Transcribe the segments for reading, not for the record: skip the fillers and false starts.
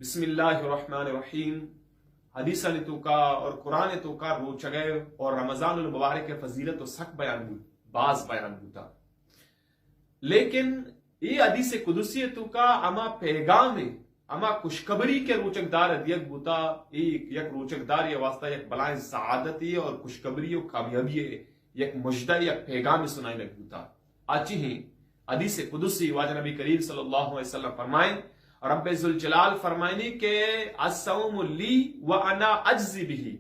بسم اللہ الرحمن الرحیم. حدیث نے تو کا اور قرآن تو کا رو چگے اور رمضان المبارک فضیلت و سک بیان بود باز بیان بوتا، لیکن یہ حدیث قدسی تو کا اما پیغام اما خوشخبری کے روچک دار دیگ بوتا. یک روچک دار یہ واسطہ یک بلائیں سعادتی اور خوشخبری و کامیابی یک مجدہ یک پیغام سنائی لگ بوتا. آچی ہی حدیث قدسی واجہ نبی کریم صلی اللہ علیہ وسلم فرمائیں، رب ذوالجلال فرمائنی کہ الصوم لی وانا اجزی بھی،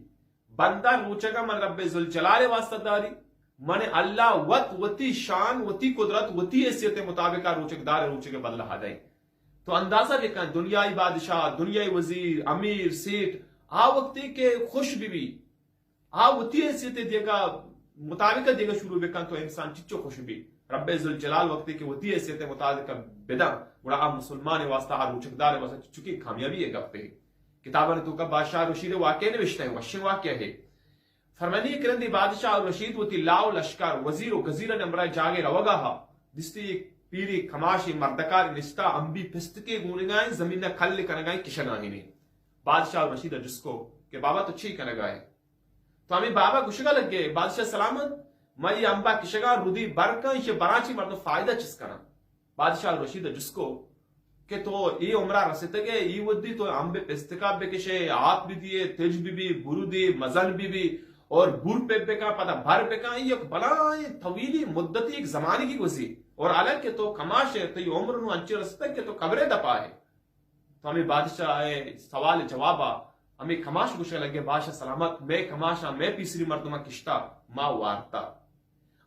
بندہ روچگا من رب ذوالجلال واسطہ داری، من اللہ وتی شان وتی قدرت وتی حیثیت مطابق روچک دار روچے بدلہ ہدائیں. تو اندازہ بھی کہیں دنیای بادشاہ، دنیای وزیر، امیر، سیٹ آ وقتی کے خوش بھی آ وتی حیثیت دے گا مطابق دے گا شروع بکن تو انسان چچو خوش بھی رب ذوالجلال وقتی کے وتی حیثیت مطابق بدا بڑا عام مسلمان واسطہ روچکدار واسطہ چکی کامیابی ہے گپ پہ. کتابہ نے تو کا بادشاہ رشید واقعہ نوشتا ہے، وشن واقعہ ہے. فرمانی کرندی بادشاہ رشید وتی لاؤ لشکر وزیر و گزیر نمبرہ جاگے روگا ہا دستی پیری کماشی مردکار نشتا امبی پستکے گونگائیں زمین نہ کھل کنگائیں کشنگاہیں نے. بادشاہ رشید جس کو کہ بابا تو چھی کنگائے تو ہمیں بابا گشگا لگ گئے. بادشاہ سلامت میں یہ امبا کشگا رودی برکا یہ براچی مردو فائدہ چس کرا. بادشاہ رشید جس کو کہ تو یہ عمرہ رسیتے گئے یہ ودی تو امبے پستکاب بے کشے آت بھی دیے تیج بھی برو دی مزن بھی اور بور پہ بے کا پتہ بھر پہ کا یہ بلائیں طویلی مدتی ایک زمانے کی گزی اور علیہ کہ تو کماش ہے تو یہ عمر نو انچے رستے کہ تو قبریں دپا ہے. تو ہمیں بادشاہ آئے سوال جوابا ہمیں کماش گوشے لگے. بادشاہ سلامت میں کماشا میں پیسری مردمہ کشتا ما وارتا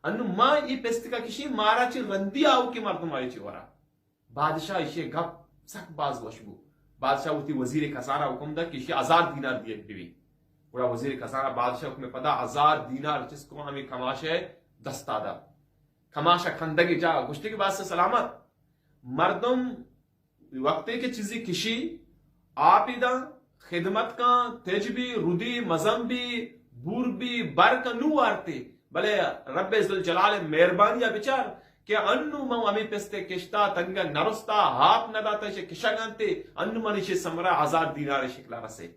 انو ما ای پستکا کشی مارا چی رندی آو کی مردم آئی چی ورا. بادشاہ اسے گپ سک باز وشبو. بادشاہ ہوتی وزیر خزانہ حکم دا کہ اسے 1000 دینار دیے بیوی. بڑا وزیر خزانہ بادشاہ حکم پدا 1000 دینار جس کو ہمیں کماشے دستا دا. کماشا کھندگی جا گشتے کے بعد سے سلامت مردم وقتے کے چیزی کشی آپی دا خدمت کا تیج بھی رودی مزم بھی بور بھی بر کا نو آرتے بلے رب ذوالجلال مہربانی بچار کہ انو مو امی پستے کشتا تنگا نرستا ہاتھ نداتا اسے کشگانتے انو من اسے سمرا 1000 دینار شکلا رسے.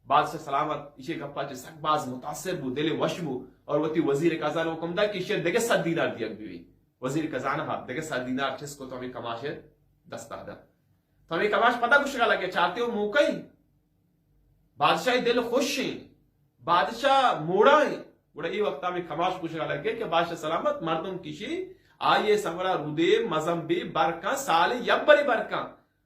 بادشاہ سلامت اسے گپا چے سک باز متاثر بو دل وشبو اور وتی وزیر خزانہ حکم دا کہ اسے دیگے 100 دینار دیا بیوی. وزیر خزانہ ہاں دیگے 100 دینار جس کو تو ہمیں کماشے دستا دا. تو ہمیں کماش پتہ کچھ لگا لگے چاہتے ہو موقع ہی بادشاہ دل خوش ہیں بادشاہ موڑا ہیں. بڑا یہ وقت ہمیں کماش کچھ لگے کہ بادشاہ سلامت مردم کشی آئیے سمرا رودے مزم بھی برکا سال یبری برکا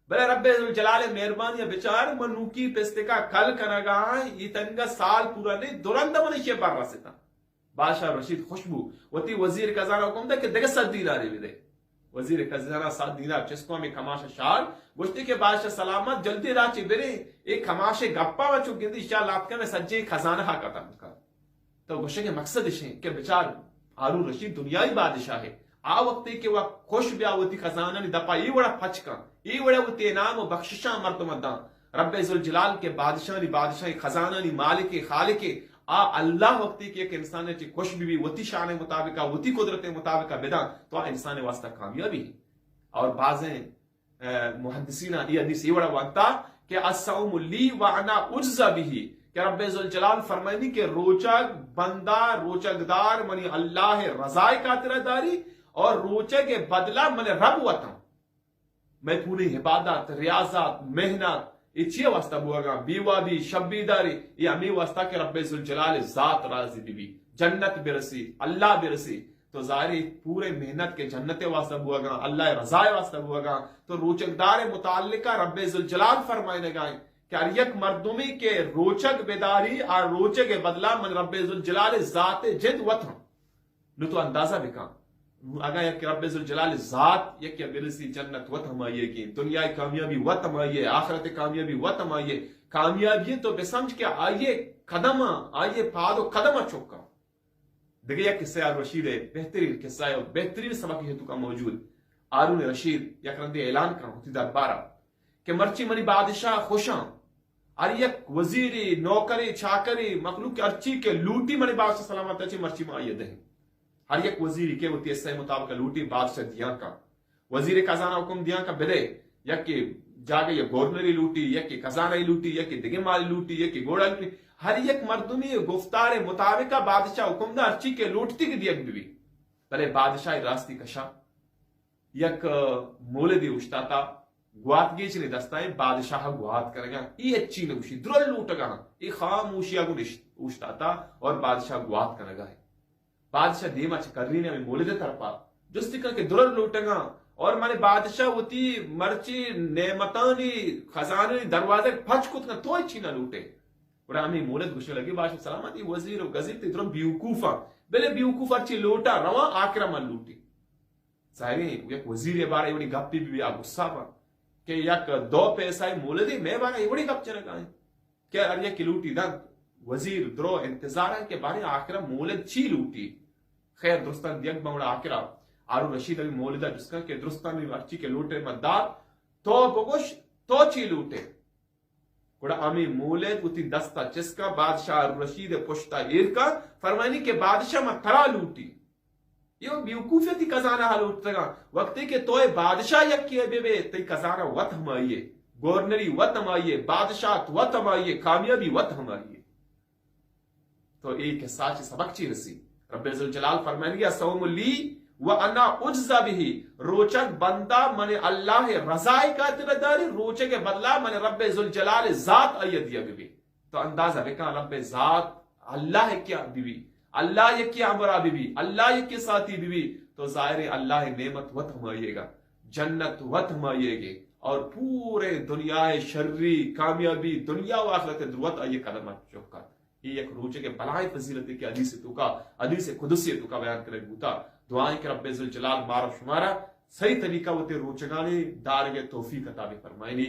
بلے رب ذوالجلال مہربانی بچار منوکی پستے کا کل کنگا یہ تنگا سال پورا نہیں دورند منشی بر رسیتا. بادشاہ رشید خوشبو وتی وزیر خزانہ حکم دا کہ دیکھ 100 دینار بھی دے. وزیر خزانہ 7 دینار جس کو ہمیں کماشا شال گوشتی کہ بادشاہ سلامت جلدی راچی برے ایک کماشے گپا وچو گندی شال آپ کا میں سجے خزانہ ہا کتا مکا. تو گوشے کے مقصد ہے کہ بچار ہارون رشید دنیای بادشاہ ہے آ وقتی کہ وہ خوش بیا ہوتی خزانہ نے دپا یہ بڑا پھچکا یہ بڑا ہوتی انعام و بخششاں مردم دان رب ذوالجلال کے بادشاہ خزانہ نی مالک خالق آ اللہ وقتی کہ ایک انسان نے خوش بھی وتی شان مطابق وتی قدرت مطابق بدان تو انسان واسطہ کامیابی ہے. اور بعضیں محدثین یہ حدیث یہ بڑا وقتا کہ الصوم لی وانا اجزا بھی کہ رب ذوالجلال فرمائنی کہ روچک بندہ روچک دار منی اللہ رضائے خاطر داری اور روچے کے بدلہ من رب وطن میں پوری عبادت ریاضت محنت یہ چیئے واسطہ بوا گا بیوہ بھی شبی داری یہ امی واسطہ کہ رب ذوالجلال ذات راضی بھی جنت برسی اللہ برسی تو ظاہری پورے محنت کے جنت واسطہ بوا گا اللہ رضائے واسطہ بوا گا. تو روچک دار متعلقہ رب ذوالجلال فرمائنے گائیں کہ یک مردمی کے روچک بیداری اور روچک بدلہ من رب ذوالجلال ذات جد وطن نو تو اندازہ بکا اگر یک رب ذوالجلال ذات یک برسی جنت وطن آئیے کی دنیا کامیابی وطن آئیے آخرت کامیابی وطن آئیے کامیابی تو بسمجھ کے آئیے قدم آئیے پادو قدم چوکا. دیکھیں یک قصہ رشید ہے بہترین قصہ ہے بہترین سبق ہے تو کا موجود. ہارون رشید یک رندے اعلان کرا ہوتی دربارہ کہ مرچی منی بادشاہ خوشاں اور یک وزیری نوکری چاکری مخلوق ارچی کے لوٹی منی بادشاہ سلامت اچھی مرچی میں آئیے دیں. ہر یک وزیری کے وہ تیسے مطابق لوٹی بادشاہ دیاں کا وزیر خزانہ حکم دیاں کا بلے یک جاگے یہ گورنری لوٹی یکی خزانہ لوٹی یکی دگے مال لوٹی یکی گوڑا لوٹی ہر یک مردمی گفتار مطابقہ بادشاہ حکمدار چی کے لوٹتی کی دیگ بھی بلے بادشاہ راستی کشا یک مولدی اشتاتا گوات گیچ نے دستائیں بادشاہ گوات کرے گا یہ اچھی نوشی درل لوٹ گا یہ خاموشیہ کو اشتاتا اور بادشاہ گوات کرے گا بادشاہ دیما چکر رہی نے ہمیں مولد طرفا جستی کر کے درل لوٹ گا اور مانے بادشاہ ہوتی مرچی نعمتانی خزانے دروازے پھچ کت کا تو اچھی نہ لوٹے اور ہمیں مولد گوشے لگی بادشاہ سلامتی وزیر و گزیر تی درم بیوکوفا بلے بیوکوفا چی لوٹا رواں آکرہ من لوٹی ظاہرین یک وزیر بارے یہ گپی بھی غصہ پا کہ یک دو پیسہ مولدی میں بارے یہ بڑی گپ چلے گا کہ اریا کی لوٹی دا وزیر درو انتظار ہے کہ بارے آکرہ مولد چی لوٹی خیر درستان دیگ بڑا آکرہ آرو رشید ابھی مولدہ جس کا کہ درستان بھی ارچی کے لوٹے مدار تو بگوش تو چی لوٹے گوڑا آمی مولد اتی دستا جس کا بادشاہ آرو رشید پشتا ایر کا فرمانی کہ بادشاہ میں ترا لوٹی یہ بیوکوفیتی کزانہ لوٹتا گا وقتی کہ توئے بادشاہ یکی ہے بے تی کزانہ وط ہم آئیے گورنری وط ہم آئیے بادشاہ وط ہم آئیے کامیابی وط ہم آئیے تو ایک ساچ سبق چی رسی رب عزوجلال فرمائیں گیا سوم لی وَأَنَا اُجْزَ بِهِ روچک بندہ من اللہ رضائی کا اترداری روچے کے بدلہ من رب ذوالجلال ذات آئیت دیا بھی تو اندازہ بکا رب ذات اللہ کیا بھی اللہ یہ کیا امرہ بھی اللہ یہ کی ساتھی بھی تو ظاہر اللہ نعمت وط ہمائیے گا جنت وط ہمائیے گے اور پورے دنیا شرری کامیابی دنیا و آخرت دروت آئیے قدمت چوکا یہ ایک روچے کے بلائی فضیلت کی حدیث تو کا حدیث قدسی تو کا بیان کرے بوتا دعائیں کہ رب ذوالجلال مارا شمارا صحیح طریقہ وہ تے روچگانے دار کے توفیق عطا فرمائنی